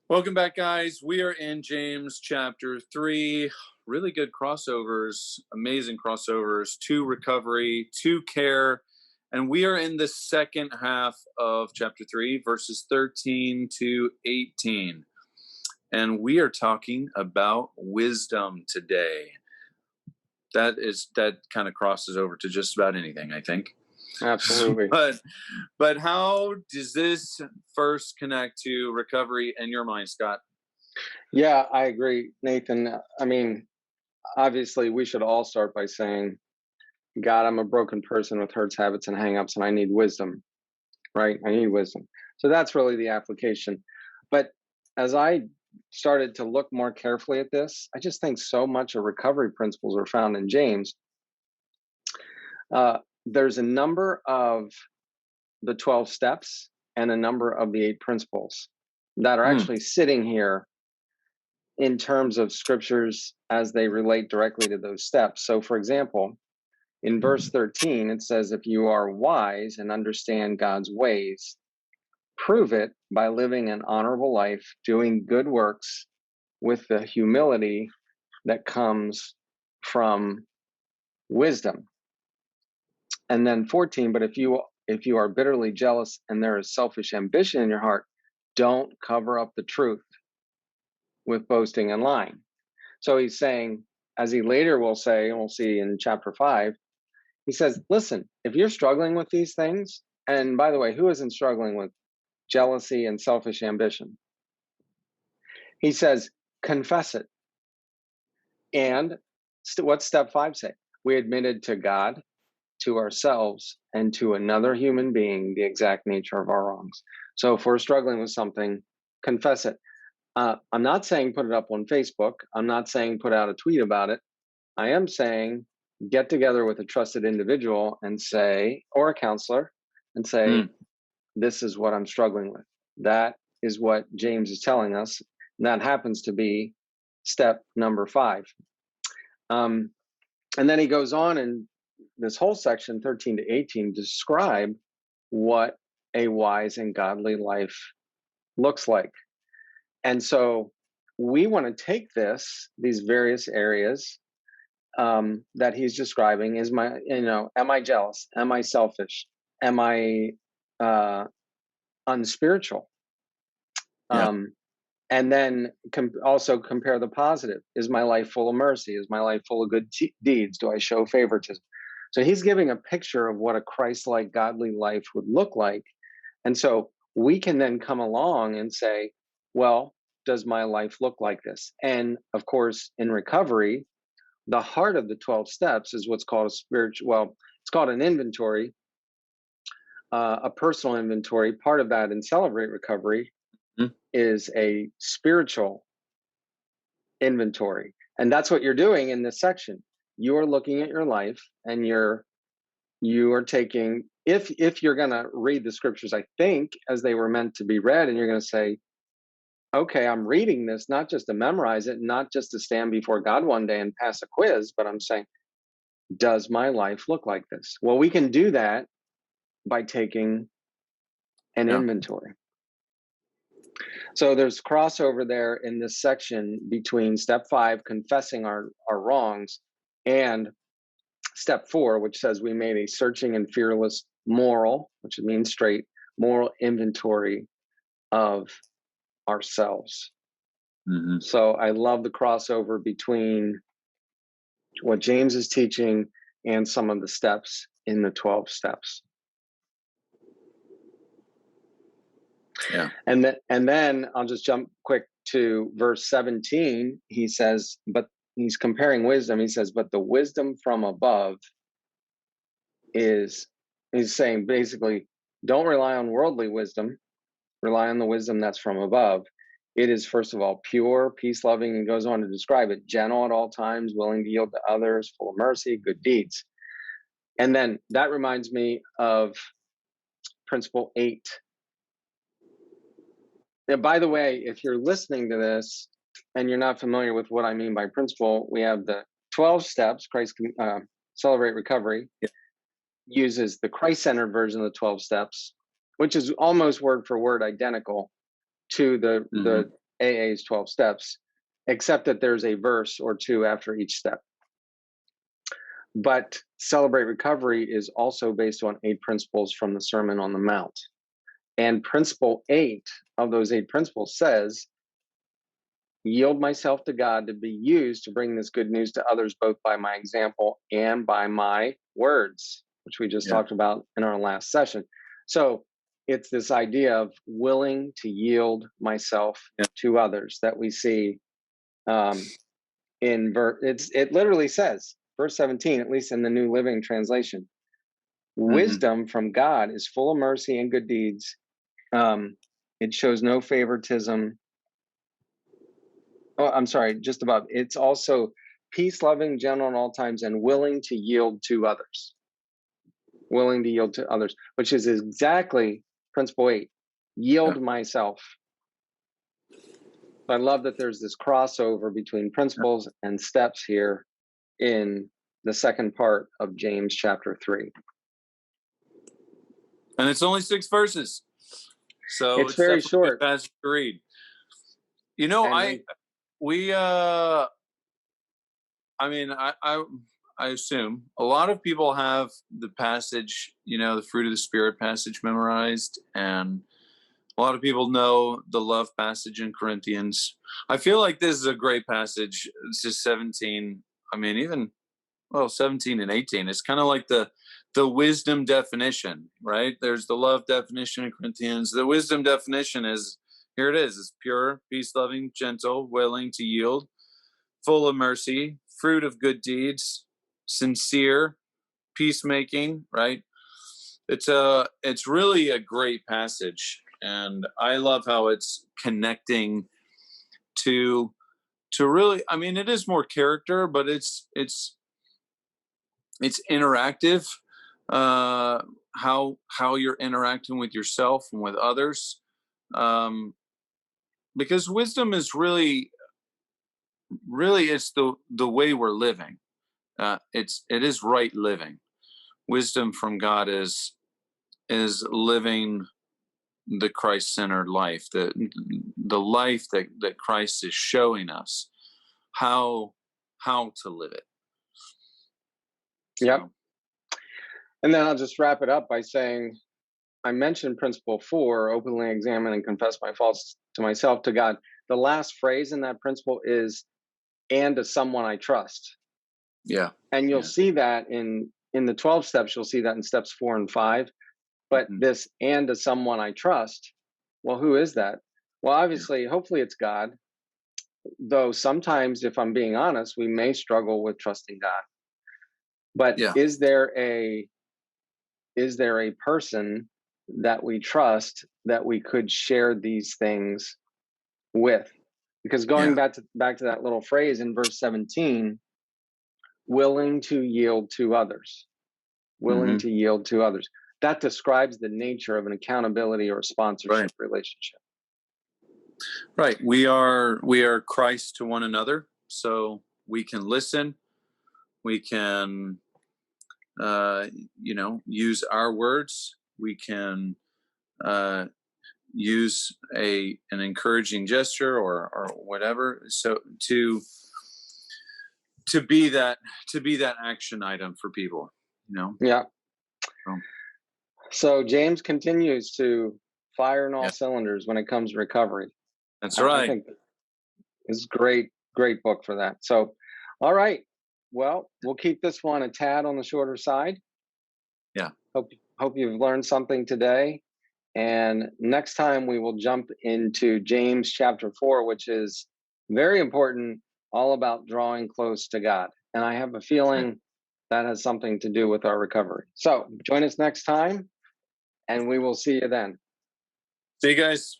Welcome back, guys. We are in James chapter 3. Really good crossovers, amazing crossovers to recovery, to care. And we are in the second half of chapter 3, verses 13 to 18. And we are talking about wisdom today. That kind of crosses over to just about anything, I think. Absolutely. But how does this first connect to recovery in your mind, Scott? Yeah, I agree, Nathan. I mean, obviously, we should all start by saying, God, I'm a broken person with hurts, habits, and hangups, and I need wisdom, right? I need wisdom. So that's really the application. But as I started to look more carefully at this, I just think so much of recovery principles are found in James. There's a number of the 12 steps and a number of the 8 principles that are actually sitting here in terms of scriptures as they relate directly to those steps. So, for example, in verse 13, it says, if you are wise and understand God's ways, prove it by living an honorable life, doing good works with the humility that comes from wisdom. And then 14, but if you are bitterly jealous and there is selfish ambition in your heart, don't cover up the truth with boasting and lying. So he's saying, as he later will say, and we'll see in chapter 5, he says, listen, if you're struggling with these things, and by the way, who isn't struggling with jealousy and selfish ambition? He says, confess it. And what's step 5 say? We admitted to God, to ourselves, and to another human being the exact nature of our wrongs. So if we're struggling with something, confess it. I'm not saying put it up on Facebook. I'm not saying put out a tweet about it. I am saying get together with a trusted individual and say, or a counselor, and say, this is what I'm struggling with. That is what James is telling us. And that happens to be step number 5. And then he goes on in this whole section, 13 to 18, describe what a wise and godly life looks like. And so we want to take these various areas that he's describing. Am I jealous? Am I selfish? Am I unspiritual? Yeah. And then also compare the positive. Is my life full of mercy? Is my life full of good deeds? Do I show favoritism? So he's giving a picture of what a Christ-like, godly life would look like. And so we can then come along and say, well, does my life look like this? And of course, in recovery, the heart of the 12 steps is what's called it's called an inventory, a personal inventory. Part of that in Celebrate Recovery is a spiritual inventory. And that's what you're doing in this section. You're looking at your life and you are taking, if you're going to read the scriptures, I think, as they were meant to be read, and you're going to say, okay, I'm reading this not just to memorize it, not just to stand before God one day and pass a quiz, but I'm saying, does my life look like this? Well, we can do that by taking an inventory. So there's crossover there in this section between step 5, confessing our wrongs, and step 4, which says we made a searching and fearless moral, which means straight, moral inventory of ourselves. So I love the crossover between what James is teaching and some of the steps in the 12 steps. Yeah. And then I'll just jump quick to verse 17. He says, but he's comparing wisdom. He says, but the wisdom from above he's saying basically, don't rely on worldly wisdom, rely on the wisdom that's from above. It is, first of all, pure, peace-loving, and goes on to describe it, gentle at all times, willing to yield to others, full of mercy, good deeds. And then that reminds me of principle 8. Now, by the way, if you're listening to this and you're not familiar with what I mean by principle, we have the 12 steps, Christ Celebrate Recovery. uses the Christ-centered version of the 12 steps, which is almost word for word identical to the AA's 12 steps, except that there's a verse or two after each step. But Celebrate Recovery is also based on 8 principles from the Sermon on the Mount. And principle 8 of those 8 principles says, yield myself to God to be used to bring this good news to others, both by my example and by my words, which we just talked about in our last session. So it's this idea of willing to yield myself to others that we see it literally says, verse 17, at least in the New Living Translation, wisdom from God is full of mercy and good deeds. It shows no favoritism. Oh, I'm sorry, just above. It's also peace-loving, gentle at all times, and willing to yield to others. Willing to yield to others, which is exactly principle 8. Yield myself. I love that there's this crossover between principles and steps here in the second part of James chapter 3. And it's only 6 verses. So it's very short. A passage to read. You know, I assume a lot of people have the passage, the fruit of the Spirit passage memorized, and a lot of people know the love passage in Corinthians. I feel like this is a great passage. It's just 17. 17 and 18. It's kind of like the wisdom definition, right? There's the love definition in Corinthians. The wisdom definition is, here it is. It's pure, peace-loving, gentle, willing to yield, full of mercy, fruit of good deeds, sincere, peacemaking, right? It's really a great passage. And I love how it's connecting to really, it is more character, but it's interactive, how you're interacting with yourself and with others, because wisdom is really it's the way we're living. It is right living. Wisdom from God is living the Christ-centered life, the life that Christ is showing us how to live it. So. Yep. And then I'll just wrap it up by saying, I mentioned principle 4, openly examine and confess my faults to myself, to God. The last phrase in that principle is, and to someone I trust. Yeah. And you'll see that in the 12 steps, you'll see that in steps 4 and 5. But this, and to someone I trust, well, who is that? Well, obviously, hopefully it's God. Though sometimes, if I'm being honest, we may struggle with trusting God. But is there a person that we trust that we could share these things with? Because going back to that little phrase in verse 17, willing to yield to others, to yield to others. That describes the nature of an accountability or sponsorship relationship. Right. We are Christ to one another, so we can listen. We can, use our words. We can use an encouraging gesture or whatever. So to be that action item for people, Yeah. So James continues to fire in all cylinders when it comes to recovery. That's right. I think it's great book for that. So, all right. Well, we'll keep this one a tad on the shorter side. Yeah. Hope you've learned something today. And next time we will jump into James chapter 4, which is very important, all about drawing close to God. And I have a feeling that has something to do with our recovery. So join us next time, and we will see you then. See you guys.